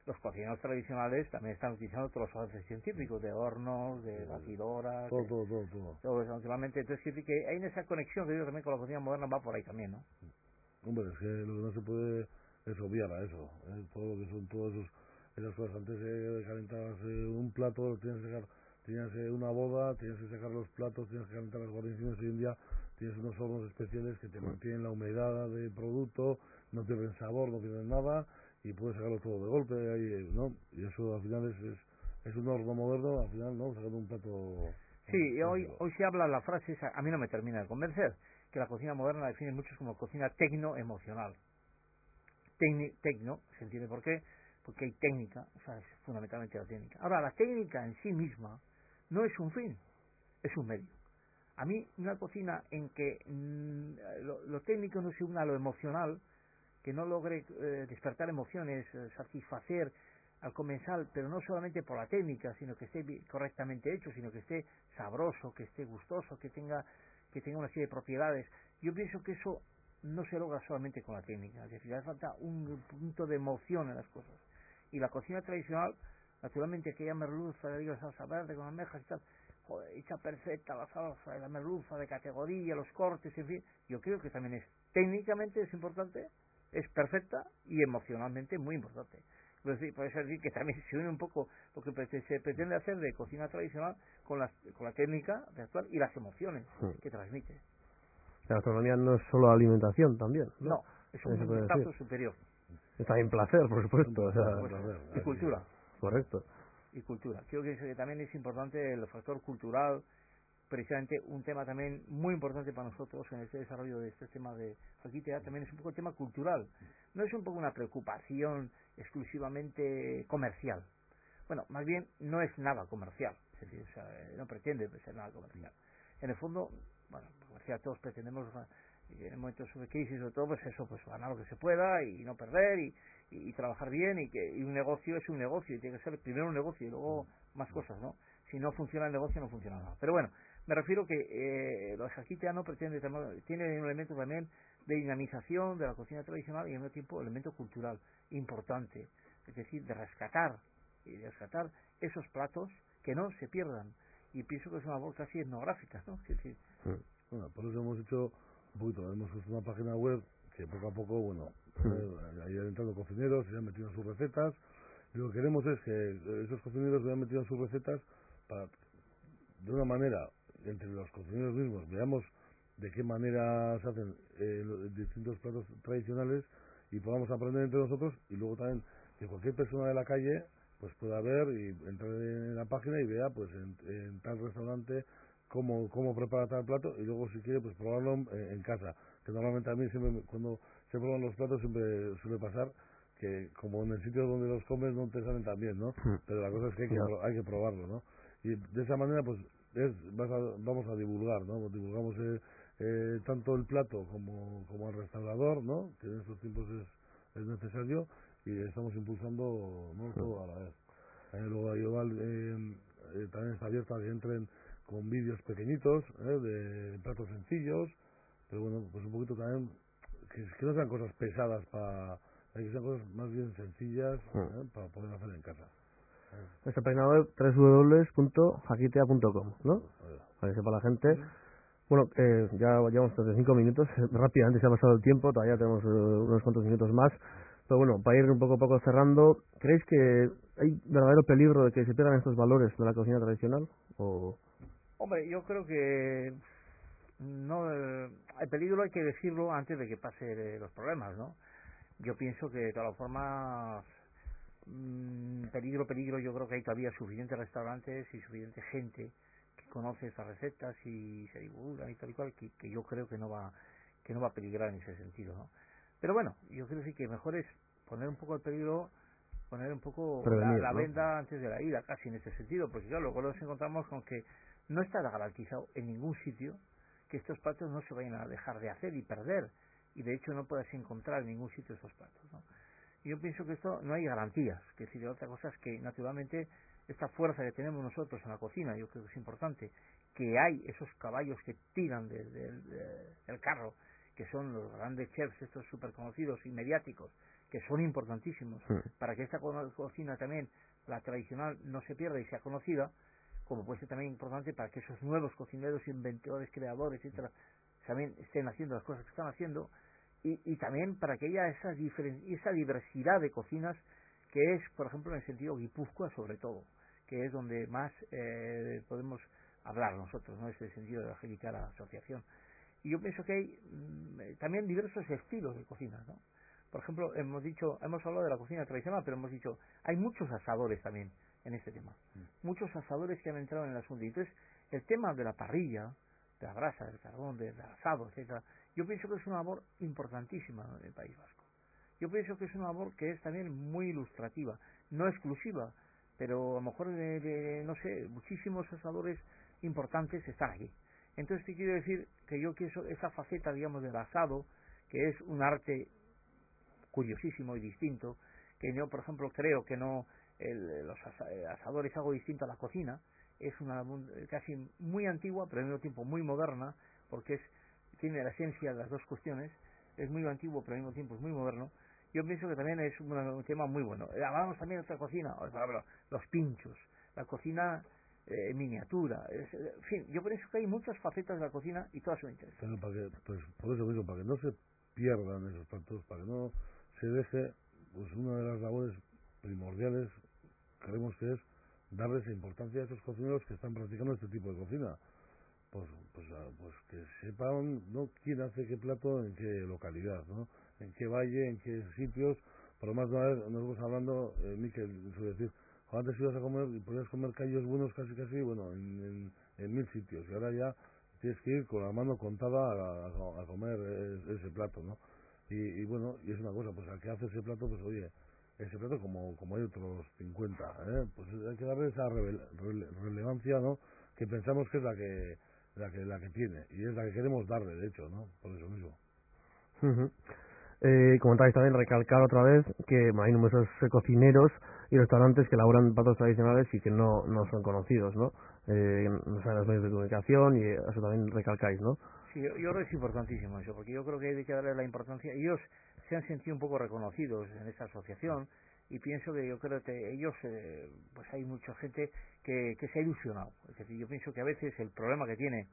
los cocineros tradicionales también están utilizando todos los avances científicos, de hornos, de batidoras, todo eso, naturalmente. Entonces, quiere decir que hay esa conexión que yo también con la cocina moderna va por ahí también, ¿no? Hombre, es que lo que no se puede es obviar a eso, todo lo que son todos esas cosas. Antes calentabas un plato, tenías una boda, tenías que sacar los platos, tenías que calentar las guarniciones. Hoy en día tienes unos hornos especiales que te mantienen la humedad del producto, no pierden sabor, no pierden nada y puedes sacarlo todo de golpe, ahí, ¿no? Y eso al final es un horno moderno, al final, ¿no? Sacando un plato... Sí, hoy se habla la frase esa, a mí no me termina de convencer, que la cocina moderna la define muchos como cocina tecno-emocional. Tecno, ¿se entiende por qué? Porque hay técnica, o sea, es fundamentalmente la técnica. Ahora, la técnica en sí misma no es un fin, es un medio. A mí, una cocina en que lo técnico no se una a lo emocional, que no logre despertar emociones, satisfacer al comensal, pero no solamente por la técnica, sino que esté correctamente hecho, sino que esté sabroso, que esté gustoso, que tenga una serie de propiedades. Yo pienso que eso no se logra solamente con la técnica, es decir, hace falta un punto de emoción en las cosas. Y la cocina tradicional, naturalmente, aquella merluza de salsa verde con almejas y tal, joder, hecha perfecta la salsa, la merluza de categoría, los cortes, en fin, yo creo que también técnicamente es importante, es perfecta y emocionalmente muy importante. Pero sí, por eso decir que también se une un poco lo que se pretende hacer de cocina tradicional con la técnica de actual y las emociones que transmite. La gastronomía no es solo alimentación también, ¿no? No, es un paso superior. Es también placer, por supuesto. O y cultura. Correcto. Y cultura. Creo que también es importante el factor cultural, precisamente un tema también muy importante para nosotros en este desarrollo de este tema de Jaquitea, también es un poco el tema cultural. No es un poco una preocupación exclusivamente comercial. Bueno, más bien no es nada comercial, es decir, o sea, no pretende ser nada comercial. En el fondo, bueno, comercial todos pretendemos en momentos de crisis sobre todo, pues eso, pues ganar lo que se pueda y no perder y trabajar bien y un negocio es un negocio y tiene que ser primero un negocio y luego más cosas, ¿no? Si no funciona el negocio no funciona nada. Pero bueno, me refiero que los Jaquitea no pretende, tiene un elemento también de dinamización de la cocina tradicional y al mismo tiempo elemento cultural importante, es decir, de rescatar esos platos que no se pierdan, y pienso que es una labor casi etnográfica, ¿no? Es decir, bueno, por eso hemos hecho un poquito, hemos hecho una página web que poco a poco, bueno, ahí han entrado cocineros, se han metido en sus recetas, y lo que queremos es que esos cocineros vayan metido en sus recetas para, de una manera, entre los cocineros mismos, veamos de qué manera se hacen los distintos platos tradicionales y podamos aprender entre nosotros, y luego también que cualquier persona de la calle pues pueda ver y entrar en la página y vea pues en tal restaurante cómo prepara tal plato, y luego si quiere pues probarlo en casa, que normalmente a mí siempre cuando se prueban los platos siempre suele pasar que como en el sitio donde los comes no te salen tan bien, ¿no? Pero la cosa es que hay que probarlo, ¿no? Y de esa manera pues vamos a divulgar, ¿no? Divulgamos tanto el plato como el restaurador, ¿no? Que en estos tiempos es necesario, y estamos impulsando, ¿no? Todo a la vez. Luego igual también está abierto a que entren con vídeos pequeñitos de platos sencillos, pero bueno, pues un poquito también que no sean cosas pesadas que sean cosas más bien sencillas para poder hacer en casa. Nuestra página web www.jaquitea.com, ¿no? Para que sepa la gente. Bueno, ya llevamos 35 minutos, rápidamente se ha pasado el tiempo, todavía tenemos unos cuantos minutos más, pero bueno, para ir un poco a poco cerrando, ¿creéis que hay verdadero peligro de que se pierdan estos valores de la cocina tradicional? ¿O? Hombre, yo creo que no, el peligro hay que decirlo antes de que pase los problemas, ¿no? Yo pienso que de todas formas peligro, yo creo que hay todavía suficientes restaurantes y suficiente gente que conoce estas recetas y se divulgan y tal y cual, que yo creo que no va a peligrar en ese sentido, ¿no? Pero bueno, yo creo sí que mejor es poner un poco el peligro, poner un poco la venda antes de la ida, casi en ese sentido, porque claro, luego nos encontramos con que no está garantizado en ningún sitio que estos platos no se vayan a dejar de hacer y perder, y de hecho no puedes encontrar en ningún sitio estos platos, ¿no? Y yo pienso que esto no hay garantías, que decir, otra cosa es que naturalmente esta fuerza que tenemos nosotros en la cocina, yo creo que es importante, que hay esos caballos que tiran del carro, que son los grandes chefs, estos súper conocidos y mediáticos, que son importantísimos para que esta cocina también, la tradicional, no se pierda y sea conocida, como puede ser también importante para que esos nuevos cocineros, inventores, creadores, etcétera, también estén haciendo las cosas que están haciendo, y también para que haya esa diversidad de cocinas que es, por ejemplo, en el sentido Guipúzcoa sobre todo, que es donde más podemos hablar nosotros, ¿no? Ese sentido de la la asociación. Y yo pienso que hay también diversos estilos de cocina, ¿no? Por ejemplo, hemos hablado de la cocina tradicional, pero hemos dicho, hay muchos asadores también en este tema. Muchos asadores que han entrado en el asunto. Y entonces, el tema de la parrilla, de la brasa, del carbón, del asado, etcétera, yo pienso que es una labor importantísima en el País Vasco. Yo pienso que es una labor que es también muy ilustrativa, no exclusiva, pero a lo mejor, no sé, muchísimos asadores importantes están aquí. Entonces, ¿qué quiero decir? Que yo quiero esa faceta, digamos, del asado, que es un arte curiosísimo y distinto, que yo, por ejemplo, creo que no los asadores es algo distinto a la cocina, es una casi muy antigua, pero al mismo tiempo muy moderna, porque tiene la esencia de las dos cuestiones, es muy antiguo, pero al mismo tiempo es muy moderno. Yo pienso que también es un tema muy bueno. Hablamos también de otra cocina, los pinchos, la cocina en miniatura, en fin, yo pienso que hay muchas facetas de la cocina y todas son interesantes. Pero pues por eso mismo, para que no se pierdan esos platos, para que no se deje, pues una de las labores primordiales creemos que es darles importancia a esos cocineros que están practicando este tipo de cocina. Pues que sepan, ¿no?, quién hace qué plato en qué localidad, ¿no?, en qué valle, en qué sitios. Por lo más, una vez nos vamos hablando, Miquel suele decir, antes ibas a comer y podías comer callos buenos casi, bueno, en 1000 sitios, y ahora ya tienes que ir con la mano contada a comer ese plato, ¿no? Y bueno, y es una cosa, pues al que hace ese plato, pues oye, ese plato como hay otros 50, pues hay que darle esa relevancia, ¿no?, que pensamos que es la que tiene, y es la que queremos darle, de hecho, ¿no?, por eso mismo. Ujú. Comentáis también, recalcar otra vez que hay numerosos cocineros y restaurantes que elaboran platos tradicionales y que no son conocidos, ¿no? No saben los medios de comunicación, y eso también recalcáis, ¿no? Sí, yo creo que es importantísimo eso, porque yo creo que hay que darle la importancia. Ellos se han sentido un poco reconocidos en esta asociación, y pienso que yo creo que ellos, pues hay mucha gente que se ha ilusionado. Es decir, yo pienso que a veces el problema que tiene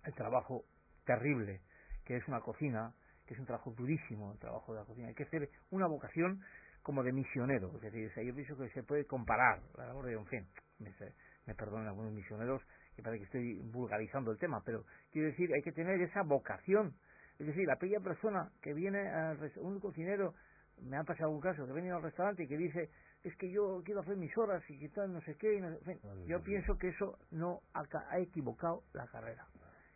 el trabajo terrible, que es una cocina, que es un trabajo durísimo, el trabajo de la cocina, hay que hacer una vocación como de misionero. Es decir, o sea, yo pienso que se puede comparar la labor de, en fin, me perdonen algunos misioneros, que parece que estoy vulgarizando el tema, pero quiero decir, hay que tener esa vocación. Es decir, aquella persona que viene un cocinero, me ha pasado un caso, que viene al restaurante y que dice, es que yo quiero hacer mis horas y que tal, no sé qué, en fin, yo pienso que eso no ha equivocado la carrera.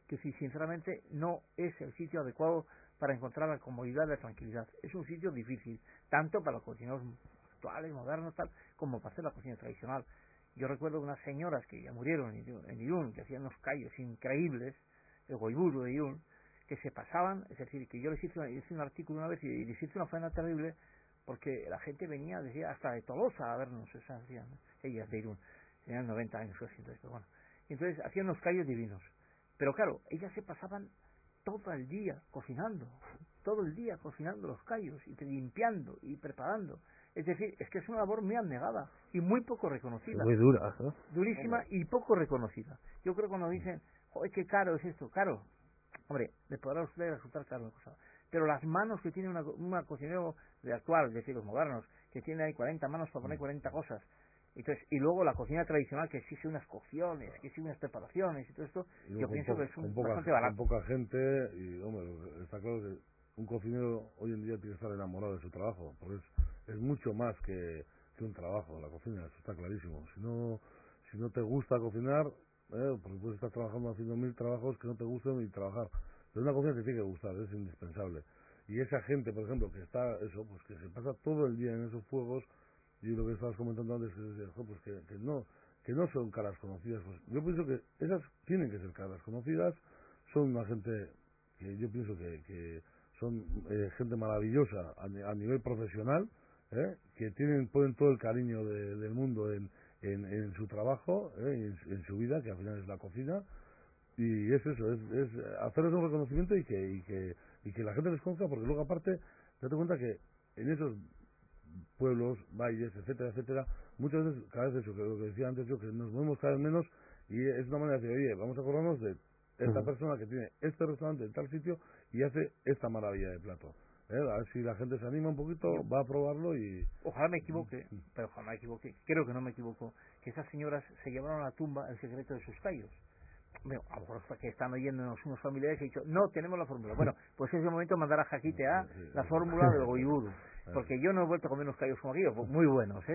Que si sinceramente no es el sitio adecuado para encontrar la comodidad y la tranquilidad. Es un sitio difícil, tanto para los cocineros actuales, modernos, tal, como para hacer la cocina tradicional. Yo recuerdo unas señoras que ya murieron en Irún, que hacían unos callos increíbles, el goiburu de Irún, que se pasaban, es decir, que yo les hice un artículo una vez y les hice una faena terrible, porque la gente venía, decía, hasta de Tolosa a vernos, esas hacían, ellas de Irún, tenían 90 años o así, entonces, bueno. Entonces hacían unos callos divinos. Pero claro, ellas se pasaban todo el día cocinando los callos, y limpiando y preparando. Es decir, es que es una labor muy abnegada y muy poco reconocida. Muy dura, ¿no? Durísima y poco reconocida. Yo creo que cuando dicen, joder, qué caro es esto, caro. Hombre, le podrá a usted resultar caro una cosa. Pero las manos que tiene una cocinero de actual, es decir, los modernos, que tiene ahí 40 manos para poner 40 cosas. Entonces, y luego la cocina tradicional, que exige unas cocciones, que exige unas preparaciones y todo esto, yo pienso que es bastante barato. Con poca gente, y hombre, está claro que un cocinero hoy en día tiene que estar enamorado de su trabajo, porque es mucho más que un trabajo, la cocina, eso está clarísimo. Si no te gusta cocinar, porque puedes estar trabajando haciendo 1000 trabajos que no te gusten y trabajar. Pero una cocina te tiene que gustar, es indispensable. Y esa gente, por ejemplo, que está, eso, pues que se pasa todo el día en esos fuegos, y lo que estabas comentando antes, pues que no son caras conocidas. Pues yo pienso que esas tienen que ser caras conocidas, son una gente que yo pienso que son gente maravillosa a nivel profesional, que ponen todo el cariño del mundo en su trabajo, en su vida, que al final es la cocina, y es eso, es hacerles un reconocimiento y que la gente les conozca, porque luego aparte, date cuenta que en esos pueblos, valles, etcétera, muchas veces, cada vez eso, que lo que decía antes yo, que nos movemos cada vez menos, y es una manera de decir, oye, vamos a acordarnos de esta persona que tiene este restaurante en tal sitio y hace esta maravilla de plato. A ver si la gente se anima un poquito, va a probarlo y... Ojalá me equivoque, pero ojalá me equivoque, creo que no me equivoco, que esas señoras se llevaron a la tumba el secreto de sus callos. Bueno, a lo mejor que están oyéndonos unos familiares que han dicho, no tenemos la fórmula. Bueno, pues es el momento de mandar a Jaquite a la fórmula del goiburu, porque yo no he vuelto a comer unos callos como aquellos, pues muy buenos,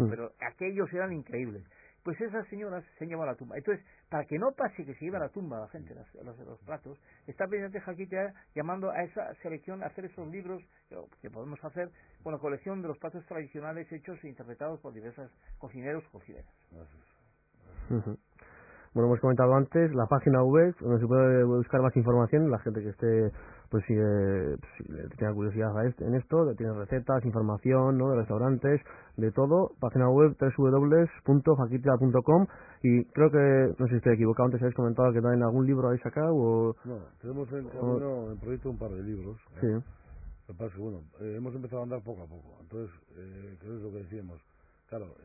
pero aquellos eran increíbles. Pues esas señoras se han llevado a la tumba. Entonces, para que no pase que se lleve a la tumba la gente los platos, está pendiente Jaquite llamando a esa selección a hacer esos libros que podemos hacer con la colección de los platos tradicionales hechos e interpretados por diversos cocineros o cocineras. Bueno, hemos comentado antes la página web donde se puede buscar más información, la gente que esté, pues si tenga curiosidad en esto, tiene recetas, información, ¿no?, de restaurantes, de todo, página web www.jaquitea.com, y creo que, no sé si estoy equivocado, antes habéis comentado que también algún libro habéis sacado o... No, tenemos en camino, en proyecto, un par de libros. Sí. Lo que pasa es que, bueno, hemos empezado a andar poco a poco, entonces, creo que es lo que decíamos. Claro,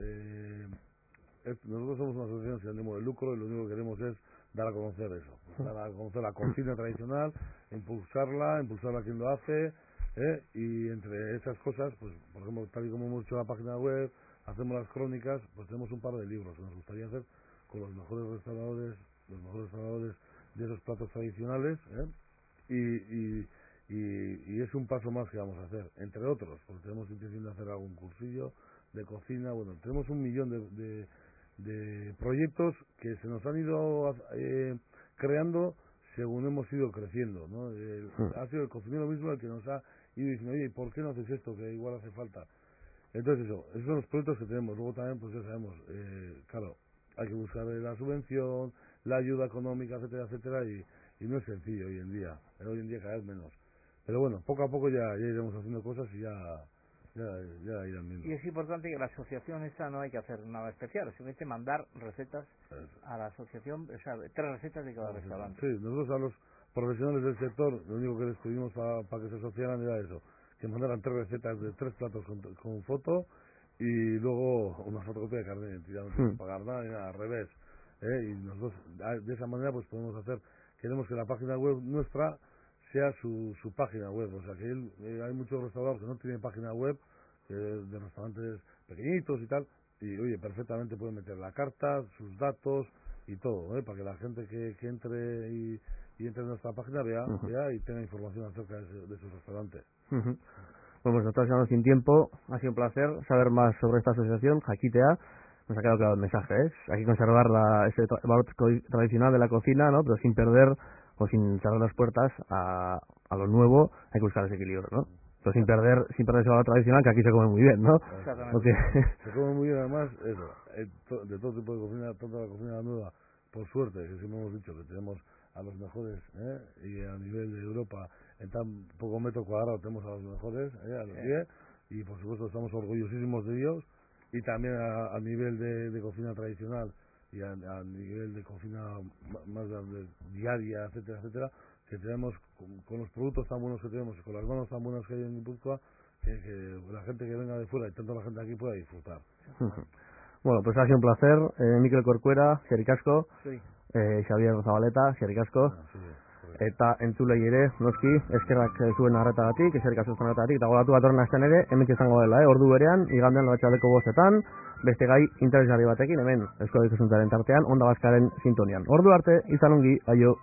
nosotros somos una asociación sin ánimo de lucro y lo único que queremos es dar a conocer eso, dar a conocer la cocina tradicional, impulsarla a quien lo hace, Y entre esas cosas, pues por ejemplo, tal y como hemos hecho la página web, hacemos las crónicas, pues tenemos un par de libros que nos gustaría hacer con los mejores restauradores de esos platos tradicionales, y es un paso más que vamos a hacer, entre otros, porque tenemos intención de hacer algún cursillo de cocina. Bueno, tenemos 1.000.000 de proyectos que se nos han ido creando según hemos ido creciendo, ¿no? Ha sido el cocinero mismo el que nos ha ido diciendo, oye, ¿por qué no haces esto? Que igual hace falta. Entonces esos son los proyectos que tenemos. Luego también, pues ya sabemos, claro, hay que buscar la subvención, la ayuda económica, etcétera, etcétera, y no es sencillo hoy en día. Hoy en día cada vez menos. Pero bueno, poco a poco ya iremos haciendo cosas y ya irán viendo. Y es importante que la asociación esta no hay que hacer nada especial, simplemente mandar recetas a la asociación, o sea, 3 recetas de cada restaurante. Sí, nosotros a los profesionales del sector, lo único que les pedimos para que se asociaran era eso, que mandaran 3 recetas de 3 platos con foto y luego una fotocopia de carnet de identidad, no tienen que pagar nada, ni nada, al revés. Y nosotros de esa manera pues podemos hacer, queremos que la página web nuestra sea su página web, o sea que hay muchos restauradores que no tienen página web, de restaurantes pequeñitos y tal, y oye, perfectamente pueden meter la carta, sus datos y todo, para que la gente que entre y entre en nuestra página vea y tenga información acerca de su restaurante. Bueno, pues nosotros estamos sin tiempo, ha sido un placer saber más sobre esta asociación, Jaquitea. Nos ha quedado claro el mensaje, hay que conservar ese valor tradicional de la cocina, ¿no? Pero sin perder o sin cerrar las puertas a lo nuevo, hay que buscar ese equilibrio, ¿no? Pero sin perder ese valor tradicional, que aquí se come muy bien, ¿no? Exactamente. Se come muy bien, además, de todo tipo de cocina, toda la cocina nueva, por suerte, que siempre hemos dicho que tenemos a los mejores, y a nivel de Europa, en tan poco metro cuadrado tenemos a los mejores, a los 10, y por supuesto estamos orgullosísimos de ellos, y también a nivel de cocina tradicional y a nivel de cocina más diaria, etcétera, etcétera, que tenemos con los productos tan buenos que tenemos y con las manos tan buenas que hay en Guipúzcoa, que la gente que venga de fuera y tanto la gente aquí pueda disfrutar. Bueno, pues ha sido un placer, Mikel Corcuera, Xerikasco, Sí. Xavier Zabaleta, Xerikasco, eta entzulei ere, noski, eskerrak zuen arretagatik, Xerikasco zuen arretagatik, eta gogatu datorren astean ere, hemen izango dela, ordu berean, igandean arratsaldeko 5:00, beste gai interesgarri batekin, hemen, Euskal Herriko Zuntaren tartean, Onda Baskaren sintonian. Ordu arte, izan ongi, aio.